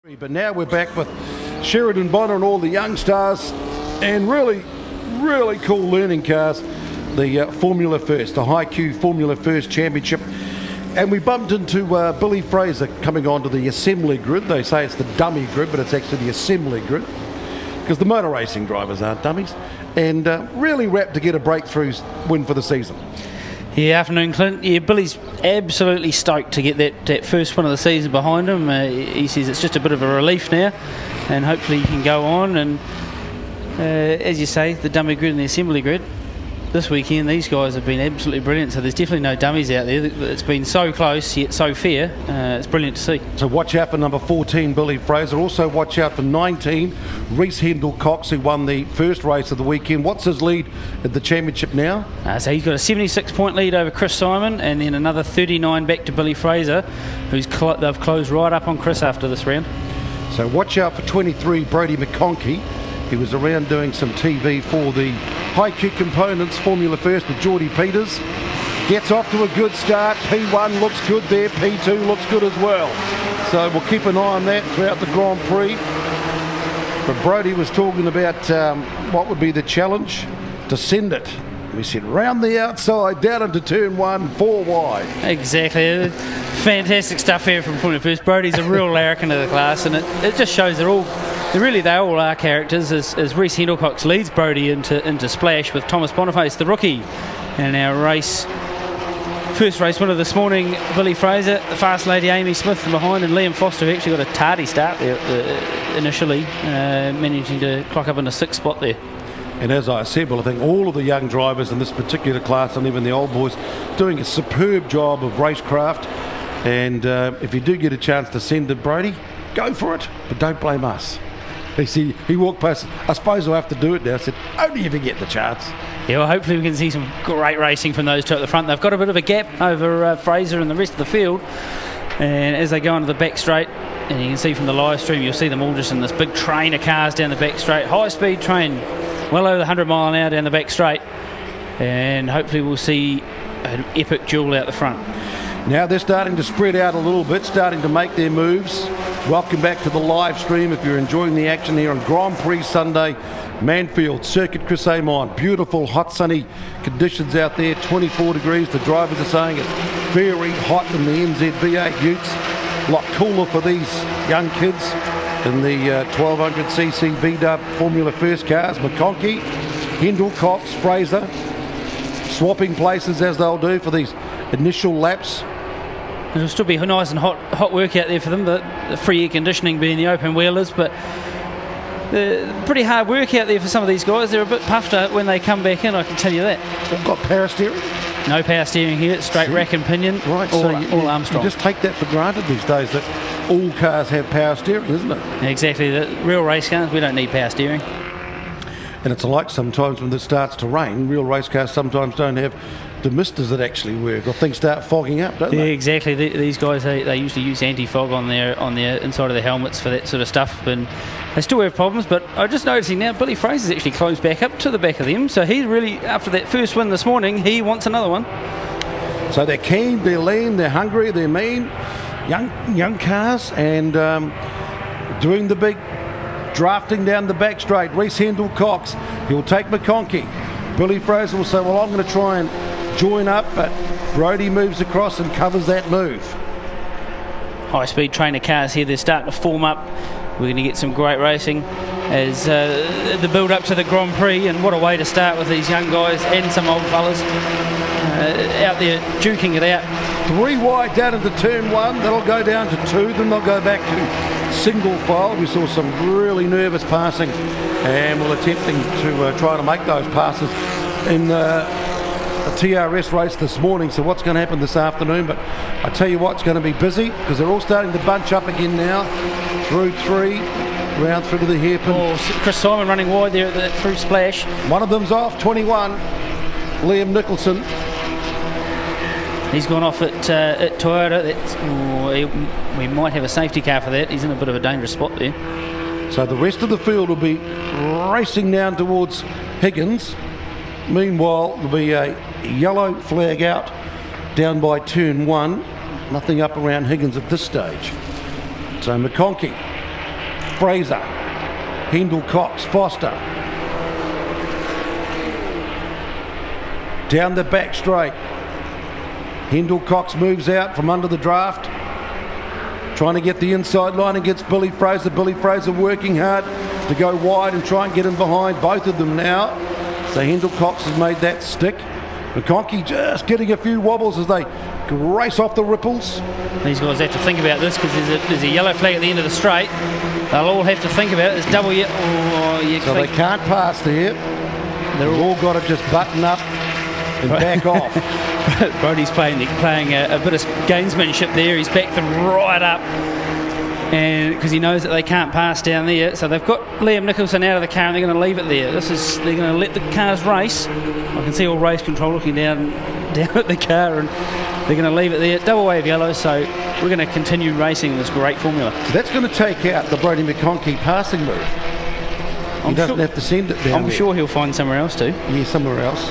But now we're back with Sheridan Bonner and all the young stars and really cool learning cars. The Formula First, the High Q Formula First Championship. And we bumped into Billy Fraser coming onto the assembly grid. They say it's the dummy grid, but it's actually the assembly grid because the motor racing drivers aren't dummies. And really wrapped to get a breakthrough win for the season. Yeah, afternoon, Clint. Yeah, Billy's absolutely stoked to get that first win of the season behind him. He says it's just a bit of a relief now, and hopefully he can go on. And as you say, the dummy grid and the assembly grid, this weekend these guys have been absolutely brilliant. So there's definitely no dummies out there. It's been so close yet so fair. It's brilliant to see. So watch out for number 14, Billy Fraser. Also watch out for 19, Reece Hendl-Cox, who won the first race of the weekend. What's his lead at the championship now? So he's got a 76-point lead over Chris Simon, and then another 39 back to Billy Fraser, who's they've closed right up on Chris after this round. So watch out for 23, Brodie McConkey. He was around doing some TV for the High Q Components Formula First with Geordie Peters. Gets off to a good start. P1 looks good there. P2 looks good as well. So we'll keep an eye on that throughout the Grand Prix. But Brodie was talking about what would be the challenge to send it. We said round the outside, down into turn 1, 4 wide. Exactly. Fantastic stuff here from Formula First. Brodie's a real larrikin of the class, and it just shows they all are characters as Reece Hendl-Cox leads Brodie into Splash with Thomas Boniface, the rookie. And our first race winner this morning, Billy Fraser, the fast lady Amy Smith from behind, and Liam Foster, who actually got a tardy start there initially, managing to clock up in the 6th spot there. And as I said, well, I think all of the young drivers in this particular class, and even the old boys, doing a superb job of racecraft. And if you do get a chance to send to Brodie, go for it, but don't blame us. He walked past. I suppose I'll have to do it now. I said, only if you get the chance. Yeah, well, hopefully we can see some great racing from those two at the front. They've got a bit of a gap over Fraser and the rest of the field. And as they go into the back straight, and you can see from the live stream, you'll see them all just in this big train of cars down the back straight. High-speed train, well over 100 mile an hour down the back straight. And hopefully we'll see an epic duel out the front. Now they're starting to spread out a little bit, starting to make their moves. Welcome back to the live stream if you're enjoying the action here on Grand Prix Sunday, Manfeild, Circuit Chris Amon. Beautiful, hot, sunny conditions out there, 24 degrees. The drivers are saying it's very hot in the NZ V8 utes. A lot cooler for these young kids in the 1200cc VW Formula First cars. McConkey, Hendl-Cox, Fraser, swapping places as they'll do for these initial laps. It'll still be nice and hot work out there for them, the free air conditioning being the open wheelers, but pretty hard work out there for some of these guys. They're a bit puffed up when they come back in, I can tell you that. They've got power steering? No power steering here, it's straight rack and pinion, right, all Armstrong. You just take that for granted these days, that all cars have power steering, isn't it? Exactly, the real race cars, we don't need power steering. And it's like sometimes when it starts to rain, real race cars sometimes don't have the misters that actually work, or things start fogging up, don't they? Yeah, exactly. These guys, they usually use anti-fog on their inside of their helmets for that sort of stuff, and they still have problems. But I'm just noticing now, Billy Fraser's actually closed back up to the back of them, so he's really, after that first win this morning, he wants another one. So they're keen, they're lean, they're hungry, they're mean, young cars, and doing the big drafting down the back straight. Reece Hendl-Cox, he'll take McConkey. Billy Fraser will say, well, I'm going to try and join up, but Brodie moves across and covers that move. High-speed trainer cars here, they're starting to form up. We're going to get some great racing as the build-up to the Grand Prix, and what a way to start with these young guys and some old fellas out there duking it out. 3 wide down into turn 1, that'll go down to 2, then they'll go back to single file. We saw some really nervous passing, and we're attempting to try to make those passes in the TRS race this morning. So what's going to happen this afternoon? But I tell you what, it's going to be busy because they're all starting to bunch up again now. Through 3, round through to the hairpin. Oh, Chris Simon running wide there through Splash. One of them's off, 21, Liam Nicholson. He's gone off at Toyota. We might have a safety car for that. He's in a bit of a dangerous spot there. So the rest of the field will be racing down towards Higgins. Meanwhile, there'll be a yellow flag out down by turn 1. Nothing up around Higgins at this stage. So McConkey Fraser, Hendl-Cox, Foster. Down the back straight. Hendl-Cox moves out from under the draft. Trying to get the inside line against Billy Fraser. Billy Fraser working hard to go wide and try and get in behind both of them now. So Hendl-Cox has made that stick. McConkey just getting a few wobbles as they race off the ripples. These guys have to think about this because there's a yellow flag at the end of the straight. They'll all have to think about it. There's double yellow. So they can't pass there. They've all got to just button up and back off. Brodie's playing a bit of gamesmanship there. He's backed them right up, and because he knows that they can't pass down there. So they've got Liam Nicholson out of the car and they're going to leave it there. They're going to let the cars race. I can see all race control looking down at the car, and they're going to leave it there. Double wave yellow, so we're going to continue racing this great formula. So that's going to take out the Brodie McConkey passing move. He doesn't have to send it down. I'm sure he'll find somewhere else too. Yeah, somewhere else.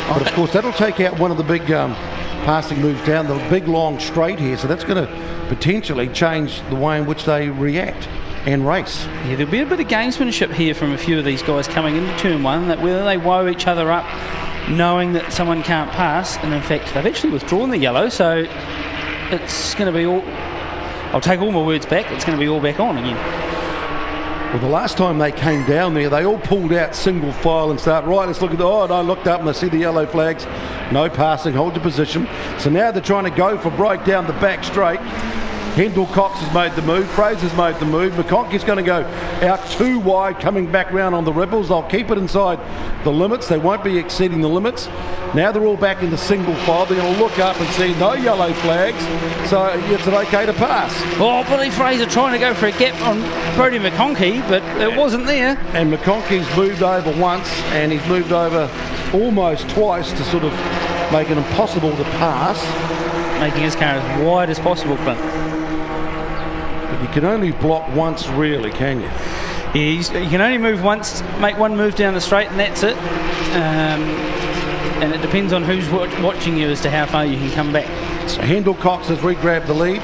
But of course that'll take out one of the big passing moves down the big long straight here, so that's going to potentially change the way in which they react and race. Yeah, there'll be a bit of gamesmanship here from a few of these guys coming into turn one, that whether they woe each other up knowing that someone can't pass, and in fact they've actually withdrawn the yellow, so it's going to be all, I'll take all my words back, it's going to be all back on again. Well, the last time they came down there, they all pulled out single file and start, right, let's look at I looked up and I see the yellow flags. No passing, hold your position. So now they're trying to go for break down the back straight. Hendl-Cox has made the move, Fraser's made the move, McConkey's going to go out too wide, coming back round on the ripples. They'll keep it inside the limits, they won't be exceeding the limits. Now they're all back into single file, they're going to look up and see no yellow flags, so it's okay to pass. Oh, Billy Fraser trying to go for a gap on Brodie McConkey, but it wasn't there. And McConkey's moved over once, and he's moved over almost twice to sort of make it impossible to pass. Making his car as wide as possible, Clint. But you can only block once, really, can you? Yeah, you can only move once, make one move down the straight, and that's it. And it depends on who's watching you as to how far you can come back. So Hendl-Cox has re-grabbed the lead.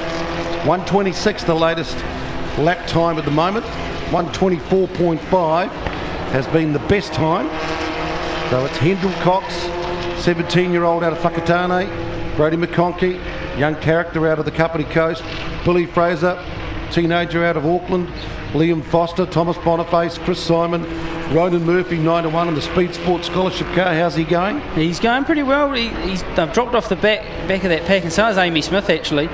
1:26 the latest lap time at the moment. 1:24.5 has been the best time. So it's Hendl-Cox, 17-year-old out of Whakatane, Brodie McConkey, young character out of the Kapiti Coast, Billy Fraser, teenager out of Auckland, Liam Foster, Thomas Boniface, Chris Simon, Ronan Murphy, 9-1 in the Speed Sport Scholarship car. How's he going? He's going pretty well. They've dropped off the back of that pack, and so has Amy Smith actually.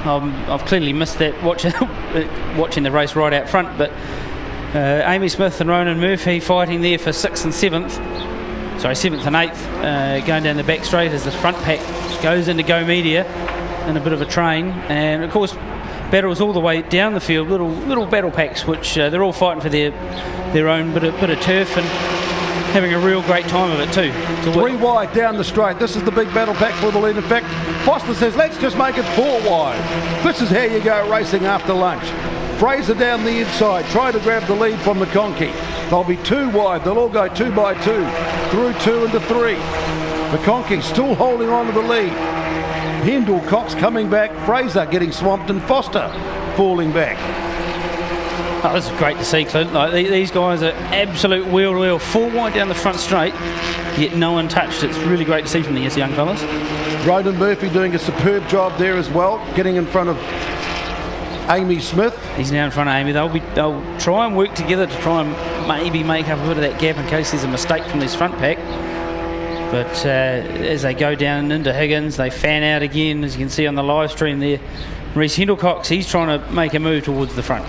I've clearly missed that watching the race right out front, but Amy Smith and Ronan Murphy fighting there for 6th and 7th. Sorry, 7th and 8th, going down the back straight as the front pack goes into Go Media in a bit of a train, and of course battles all the way down the field, little battle packs, which they're all fighting for their own bit of turf and having a real great time of it too. 3 wide down the straight. This is the big battle pack for the lead. In fact, Foster says, let's just make it 4 wide. This is how you go racing after lunch. Fraser down the inside, try to grab the lead from McConkey. They'll be 2 wide. They'll all go 2 by 2, through 2 into 3. McConkey still holding on to the lead. Hendl-Cox coming back, Fraser getting swamped, and Foster falling back. Oh, this is great to see, Clint. Like, these guys are absolute wheel-to-wheel, 4 wide down the front straight, yet no one touched. It's really great to see from these young fellas. Ronan Murphy doing a superb job there as well, getting in front of Amy Smith. He's now in front of Amy. They'll try and work together to try and maybe make up a bit of that gap in case there's a mistake from this front pack. But as they go down into Higgins, they fan out again, as you can see on the live stream there. Reece Hendl-Cox, he's trying to make a move towards the front.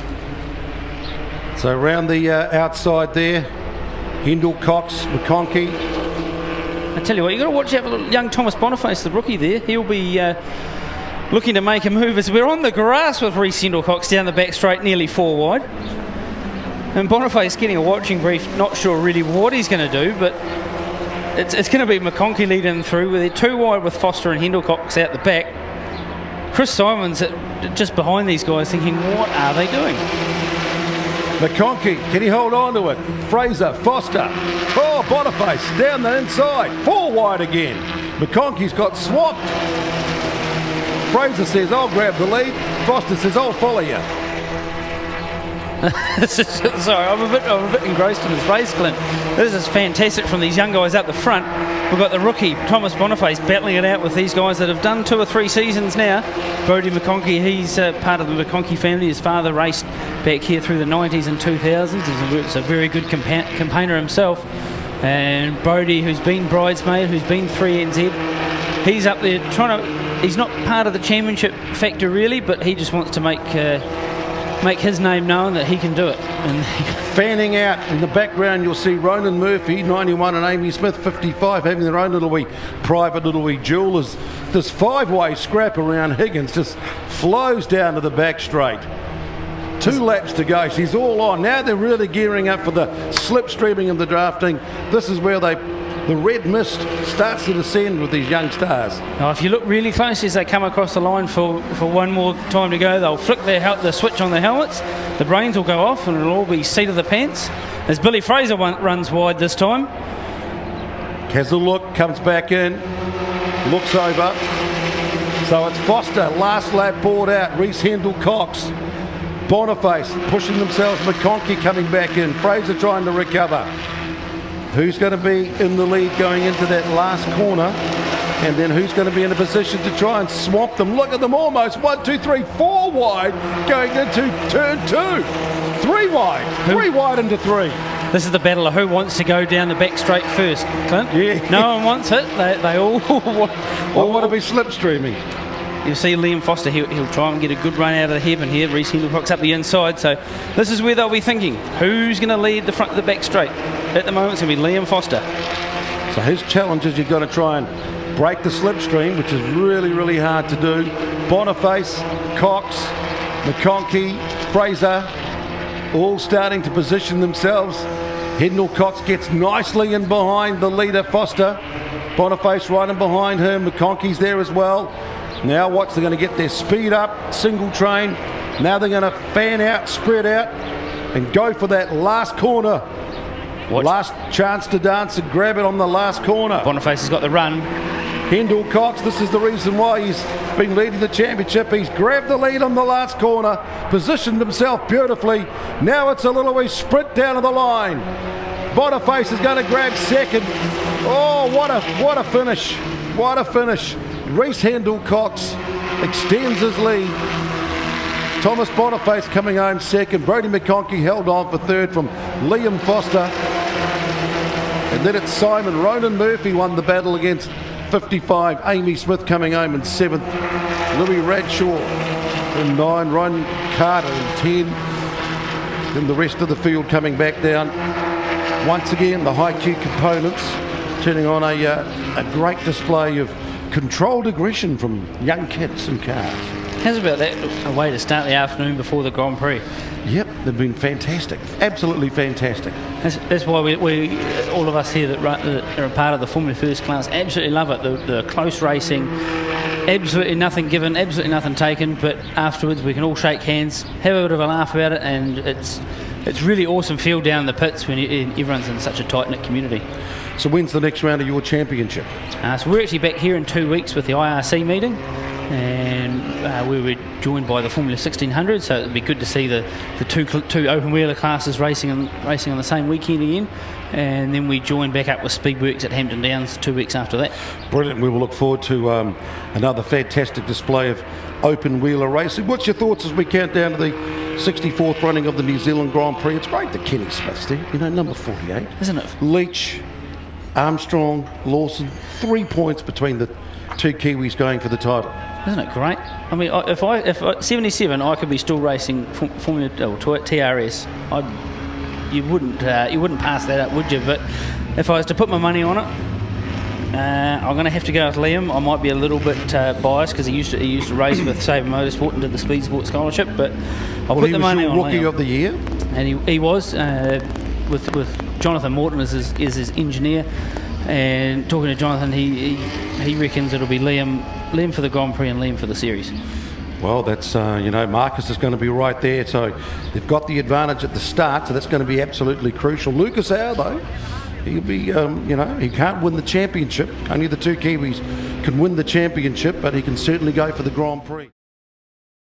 So around the outside there, Hendl-Cox, McConkey. I tell you what, you've got to watch out for young Thomas Boniface, the rookie there. He'll be looking to make a move as we're on the grass with Reece Hendl-Cox down the back straight, nearly 4 wide. And Boniface getting a watching brief, not sure really what he's going to do, but it's going to be McConkey leading through. They're 2 wide with Foster and Hendl-Cox out the back. Chris Simon's just behind these guys thinking, what are they doing? McConkey, can he hold on to it? Fraser, Foster, Boniface down the inside, 4 wide again. McConkey's got swamped. Fraser says, I'll grab the lead. Foster says, I'll follow you. Sorry, I'm a bit engrossed in this race, Clint. This is fantastic from these young guys up the front. We've got the rookie, Thomas Boniface, battling it out with these guys that have done 2 or 3 seasons now. Brodie McConkey, he's part of the McConkey family. His father raced back here through the 90s and 2000s. He's a very good campaigner himself. And Brodie, who's been bridesmaid, who's been 3NZ, he's up there trying to... He's not part of the championship factor really, but he just wants to make his name known that he can do it. And fanning out in the background, you'll see Ronan Murphy, 91, and Amy Smith, 55, having their own little wee private little wee duel. As this 5-way scrap around Higgins just flows down to the back straight. 2 laps to go. She's all on. Now they're really gearing up for the slipstreaming and the drafting. This is where the red mist starts to descend with these young stars. Now, if you look really closely as they come across the line for one more time to go, they'll flick the switch on their helmets, the brains will go off, and it'll all be seat of the pants. As Billy Fraser runs wide this time. Has a look, comes back in, looks over. So it's Foster, last lap board out, Reece Hendl-Cox. Boniface pushing themselves, McConkey coming back in, Fraser trying to recover. Who's going to be in the lead going into that last corner, and then who's going to be in a position to try and swamp them? Look at them, almost 1, 2, 3, 4 wide going into turn 2. 3 wide, 3 wide into 3. This is the battle of who wants to go down the back straight first, Clint. Yeah. No one wants it. They all want to be slipstreaming. You'll see Liam Foster, he'll try and get a good run out of the heaven here. Reece Hendl-Cox up the inside, so this is where they'll be thinking, who's going to lead the front of the back straight? At the moment it's going to be Liam Foster. So his challenge is you've got to try and break the slipstream, which is really, really hard to do. Boniface, Cox, McConkey, Fraser, all starting to position themselves. Hendl-Cox gets nicely in behind the leader, Foster. Boniface right in behind him. McConkey's there as well. Now watch, they're going to get their speed up, single train. Now they're going to fan out, spread out, and go for that last corner. Last chance to dance and grab it on the last corner. Boniface has got the run. Hendl-Cox, this is the reason why he's been leading the championship. He's grabbed the lead on the last corner, positioned himself beautifully. Now it's a little wee sprint down to the line. Boniface is going to grab second. Oh, what a finish. What a finish. Reece Hendl-Cox extends his lead. Thomas Boniface coming home second. Brodie McConkey held on for third from Liam Foster. And then it's Simon. Ronan Murphy won the battle against 55. Amy Smith coming home in 7th. Louis Radshaw in 9. Ron Carter in 10. Then the rest of the field coming back down. Once again, the high Q components turning on a great display of controlled aggression from young kids and cars. How's about that a way to start the afternoon before the Grand Prix? Yep, they've been fantastic, absolutely fantastic. That's why we all of us here that are a part of the Formula First class absolutely love it. The close racing, absolutely nothing given, absolutely nothing taken, but afterwards we can all shake hands, have a bit of a laugh about it, and it's really awesome feel down the pits when everyone's in such a tight-knit community. So when's the next round of your championship? So we're actually back here in 2 weeks with the IRC meeting, and we were joined by the Formula 1600, so it'd be good to see the two open wheeler classes racing on the same weekend again, and then we join back up with Speedworks at Hampton Downs 2 weeks after that. Brilliant. We will look forward to another fantastic display of open wheeler racing. What's your thoughts as we count down to the 64th running of the New Zealand Grand Prix? It's great that Kenny Smith's there, number 48. Isn't it? Leach, Armstrong, Lawson, 3 points between the two Kiwis going for the title. Isn't it great? I mean, if 77, I could be still racing Formula TRS. You wouldn't pass that up, would you? But if I was to put my money on it, I'm going to have to go with Liam. I might be a little bit biased because he used to race with Sabre Motorsport and did the Speed Sport Scholarship. But I'll put the money on Liam. Rookie of the year, and he was with Jonathan Morton as his engineer. And talking to Jonathan, he reckons it'll be Liam for the Grand Prix and Liam for the series. Well, that's Marcus is going to be right there, so they've got the advantage at the start, so that's going to be absolutely crucial. Lucas Howe, though, he'll be he can't win the championship. Only the two Kiwis can win the championship, but he can certainly go for the Grand Prix.